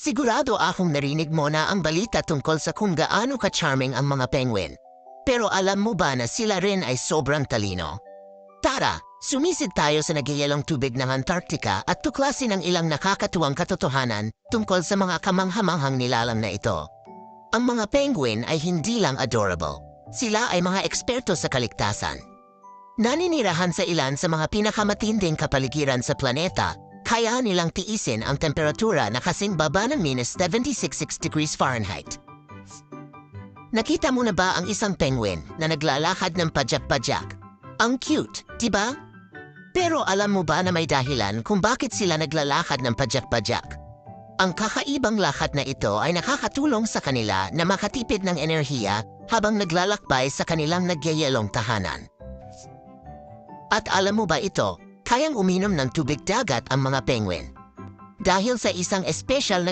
Sigurado akong narinig mo na ang balita tungkol sa kung gaano ka-charming ang mga penguin. Pero alam mo ba na sila rin ay sobrang talino? Tara, sumisid tayo sa nagyayalong tubig ng Antarctica at tuklasin ang ilang nakakatuwang katotohanan tungkol sa mga kamanghamanghang nilalang na ito. Ang mga penguin ay hindi lang adorable. Sila ay mga eksperto sa kaligtasan. Naninirahan sa ilan sa mga pinakamatinding kapaligiran sa planeta, kaya nilang tiisin ang temperatura na kasing baba ng -76 degrees Fahrenheit. Nakita mo na ba ang isang penguin na naglalakad ng padyak-padyak? Ang cute, di ba? Pero alam mo ba na may dahilan kung bakit sila naglalakad ng padyak-padyak? Ang kakaibang lakad na ito ay nakakatulong sa kanila na makatipid ng enerhiya habang naglalakbay sa kanilang nagyayalong tahanan. At alam mo ba ito, kayang uminom ng tubig dagat ang mga penguin. Dahil sa isang espesyal na